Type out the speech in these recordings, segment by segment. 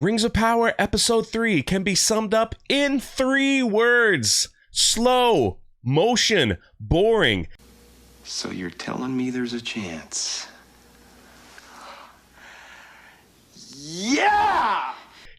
Rings of Power Episode 3 can be summed up in 3 words. Slow, motion, boring. So you're telling me there's a chance? Yeah!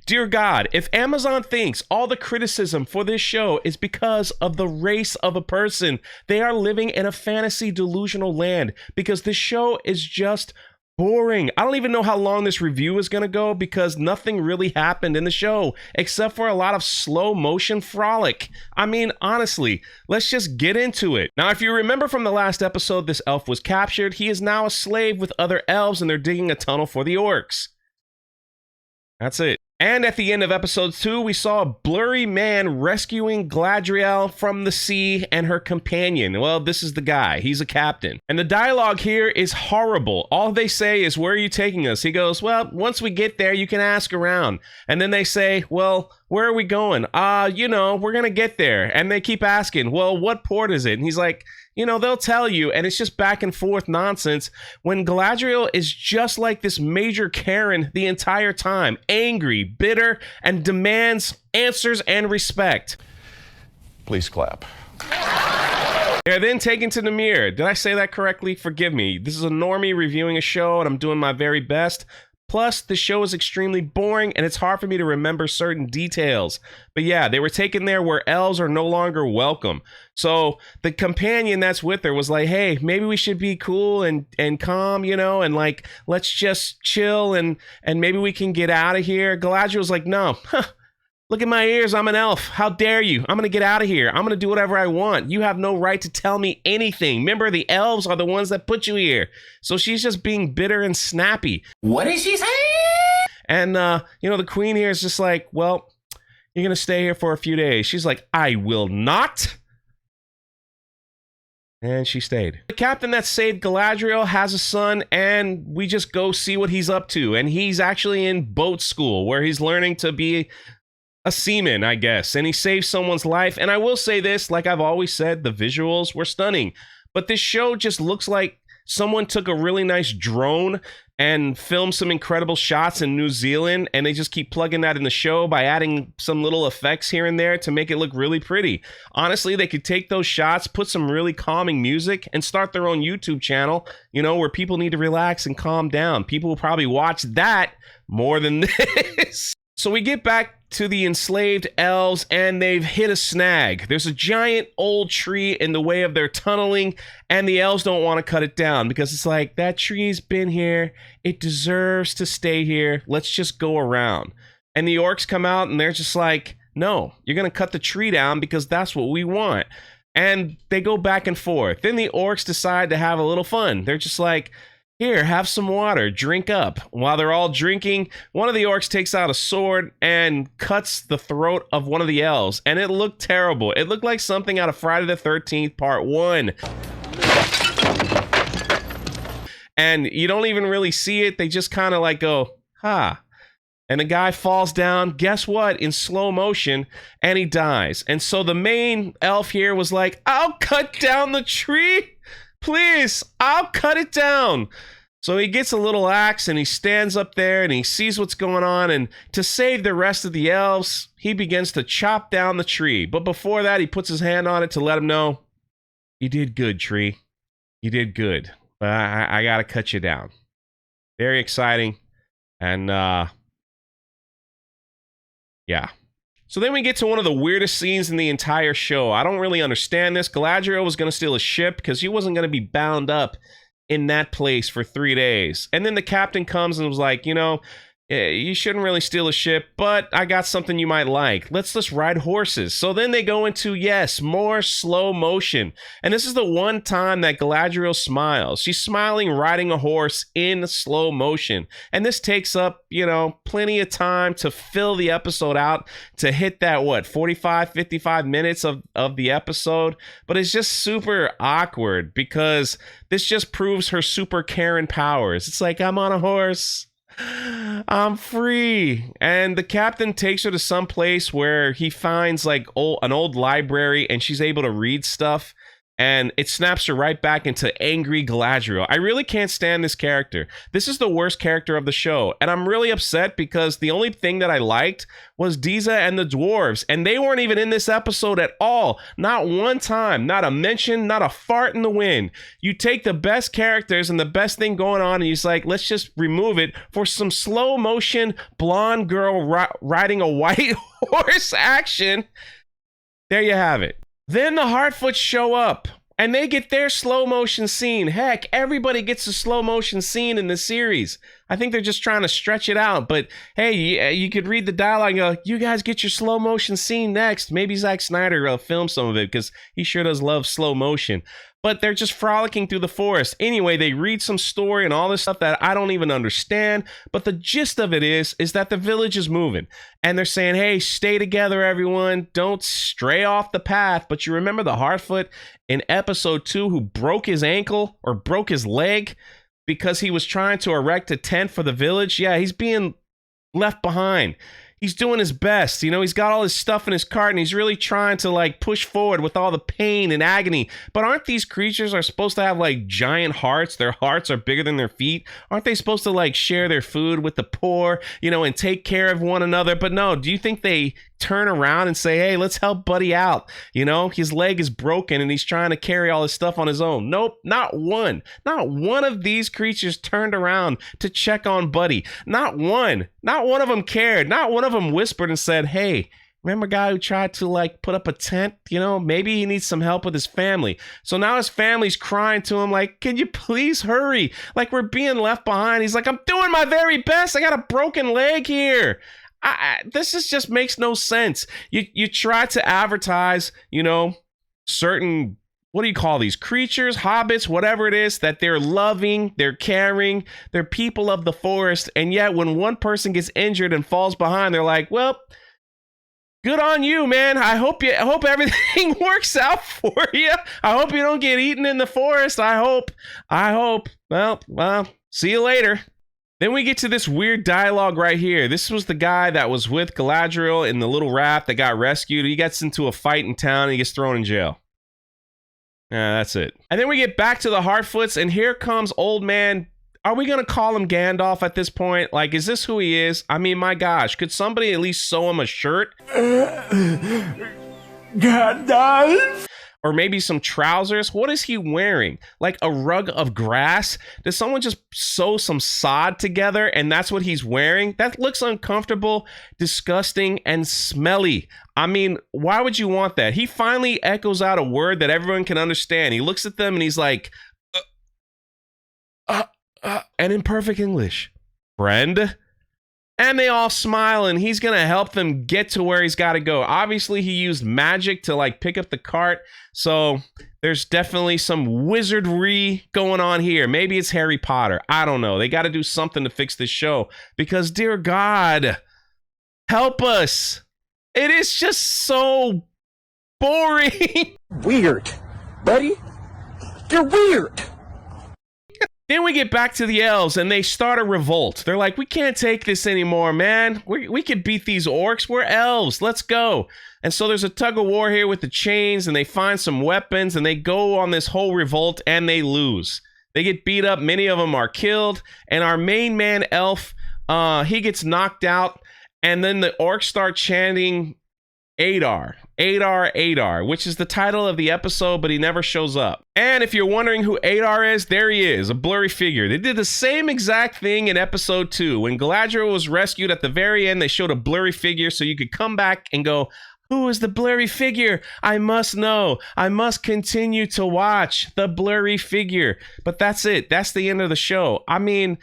Dear God, if Amazon thinks all the criticism for this show is because of the race of a person, they are living in a fantasy delusional land, because this show is just boring. I don't even know how long this review is going to go, because nothing really happened in the show except for a lot of slow motion frolic. I mean, honestly, let's just get into it. Now, if you remember from the last episode, this elf was captured. He is now a slave with other elves, and they're digging a tunnel for the orcs. That's it. And at the end of episode 2, we saw a blurry man rescuing Galadriel from the sea and her companion. Well, this is the guy. He's a captain. And the dialogue here is horrible. All they say is, "Where are you taking us?" He goes, "Well, once we get there, you can ask around." And then they say, "Well, where are we going?" We're going to get there." And they keep asking, "Well, what port is it?" And he's like, they'll tell you, and it's just back and forth nonsense when Galadriel is just like this major Karen the entire time, angry, bitter, and demands answers and respect. Please clap. They're then taken to the mirror. Did I say that correctly? Forgive me. This is a normie reviewing a show, and I'm doing my very best. Plus, the show is extremely boring, and it's hard for me to remember certain details. But yeah, they were taken there where elves are no longer welcome. So the companion that's with her was like, "Hey, maybe we should be cool and calm, and like, let's just chill and maybe we can get out of here." Galadriel was like, "No, look at my ears, I'm an elf. How dare you? I'm gonna get out of here. I'm gonna do whatever I want. You have no right to tell me anything. Remember, the elves are the ones that put you here." So she's just being bitter and snappy. What did she say? And, the queen here is just like, "Well, you're gonna stay here for a few days." She's like, "I will not." And she stayed. The captain that saved Galadriel has a son, and we just go see what he's up to. And he's actually in boat school, where he's learning to be a seaman, I guess, and he saved someone's life. And I will say this, like I've always said, the visuals were stunning, but this show just looks like someone took a really nice drone and filmed some incredible shots in New Zealand, and they just keep plugging that in the show by adding some little effects here and there to make it look really pretty. Honestly, they could take those shots, put some really calming music, and start their own YouTube channel, where people need to relax and calm down. People will probably watch that more than this. So we get back to the enslaved elves, and they've hit a snag. There's a giant old tree in the way of their tunneling, and the elves don't want to cut it down because it's like, that tree's been here. It deserves to stay here. Let's just go around. And the orcs come out, and they're just like, "No, you're going to cut the tree down because that's what we want." And they go back and forth. Then the orcs decide to have a little fun. They're just like, "Here, have some water, drink up." While they're all drinking, one of the orcs takes out a sword and cuts the throat of one of the elves, and it looked terrible. It looked like something out of Friday the 13th Part 1. And you don't even really see it. They just kind of like go, "Ha." And the guy falls down, guess what, in slow motion, and he dies. And so the main elf here was like, "I'll cut down the tree. Please, I'll cut it down." So he gets a little axe and he stands up there and he sees what's going on. And to save the rest of the elves, he begins to chop down the tree. But before that, he puts his hand on it to let him know, "You did good, tree. You did good. But I got to cut you down." Very exciting. And, yeah. So then we get to one of the weirdest scenes in the entire show. I don't really understand this. Galadriel was going to steal a ship because she wasn't going to be bound up in that place for 3 days. And then the captain comes and was like, "You shouldn't really steal a ship, but I got something you might like. Let's just ride horses." So then they go into, yes, more slow motion. And this is the one time that Galadriel smiles. She's smiling riding a horse in slow motion. And this takes up, plenty of time to fill the episode out, to hit that, 45, 55 minutes of the episode. But it's just super awkward because this just proves her super Karen powers. It's like, "I'm on a horse. I'm free." And the captain takes her to some place where he finds like an old library, and she's able to read stuff. and it snaps her right back into angry Galadriel. I really can't stand this character. This is the worst character of the show, and I'm really upset because the only thing that I liked was Diza and the dwarves, and they weren't even in this episode at all. Not one time, not a mention, not a fart in the wind. You take the best characters and the best thing going on, and you're just like, let's just remove it for some slow motion blonde girl riding a white horse action. There you have it. Then the Harfoots show up and they get their slow motion scene. Heck, everybody gets a slow motion scene in the series. I think they're just trying to stretch it out. But hey, you could read the dialogue and go, you guys get your slow motion scene next. Maybe Zack Snyder will film some of it because he sure does love slow motion. But they're just frolicking through the forest. Anyway, they read some story and all this stuff that I don't even understand. But the gist of it is that the village is moving. And they're saying, hey, stay together, everyone. Don't stray off the path. But you remember the Harfoot in episode 2 who broke his ankle or broke his leg because he was trying to erect a tent for the village? Yeah, he's being left behind. He's doing his best. You know, he's got all his stuff in his cart and he's really trying to like push forward with all the pain and agony. But aren't these creatures are supposed to have like giant hearts? Their hearts are bigger than their feet. Aren't they supposed to like share their food with the poor, you know, and take care of one another? But no, do you think they turn around and say, hey, let's help Buddy out? You know, his leg is broken and he's trying to carry all his stuff on his own. Nope, not one. Not one of these creatures turned around to check on Buddy. Not one. Not one of them cared. Not one of them whispered and said, hey, remember a guy who tried to like put up a tent? You know, maybe he needs some help with his family. So now his family's crying to him like, can you please hurry? Like we're being left behind. He's like, I'm doing my very best. I got a broken leg here. This is just makes no sense. You try to advertise, you know, certain, what do you call these creatures, hobbits, whatever it is, that they're loving, they're caring, they're people of the forest. And yet when one person gets injured and falls behind, they're like, well, good on you, man. I hope everything works out for you. I hope you don't get eaten in the forest. I hope. Well, see you later. Then we get to this weird dialogue right here. This was the guy that was with Galadriel in the little raft that got rescued. He gets into a fight in town and he gets thrown in jail. That's it. And then we get back to the Harfoots, and here comes old man. Are we going to call him Gandalf at this point? Like, is this who he is? I mean, my gosh, could somebody at least sew him a shirt? Gandalf? Or maybe some trousers? What is he wearing? Like a rug of grass? Does someone just sew some sod together and that's what he's wearing? That looks uncomfortable, disgusting, and smelly. I mean, why would you want that? He finally echoes out a word that everyone can understand. He looks at them and he's like, and in perfect English, friend. And they all smile, and he's going to help them get to where he's got to go. Obviously, he used magic to, like, pick up the cart. So there's definitely some wizardry going on here. Maybe it's Harry Potter. I don't know. They got to do something to fix this show. Because, dear God, help us. It is just so boring. Weird. Buddy, you're weird. Then we get back to the elves and they start a revolt. They're like, we can't take this anymore, man. We could beat these orcs. We're elves. Let's go. And so there's a tug of war here with the chains and they find some weapons and they go on this whole revolt and they lose. They get beat up. Many of them are killed. And our main man, elf, he gets knocked out. And then the orcs start chanting Adar, Adar, Adar, which is the title of the episode, but he never shows up. And if you're wondering who Adar is, there he is, a blurry figure. They did the same exact thing in episode 2. When Galadriel was rescued at the very end, they showed a blurry figure so you could come back and go, who is the blurry figure? I must know. I must continue to watch the blurry figure. But that's it. That's the end of the show. I mean,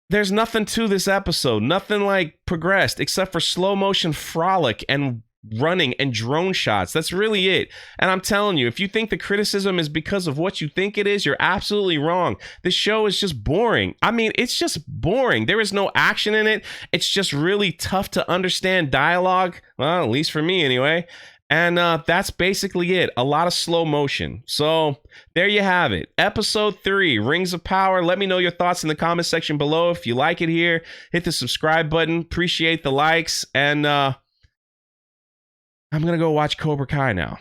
there's nothing to this episode. Nothing like progressed except for slow motion frolic and running and drone shots. That's really it. And I'm telling you, if you think the criticism is because of what you think it is, you're absolutely wrong. This show is just boring. I mean, it's just boring. There is no action in it. It's just really tough to understand dialogue. Well, at least for me anyway. And that's basically it. A lot of slow motion. So there you have it. Episode 3, Rings of Power. Let me know your thoughts in the comment section below. If you like it here, hit the subscribe button. Appreciate the likes. And I'm going to go watch Cobra Kai now.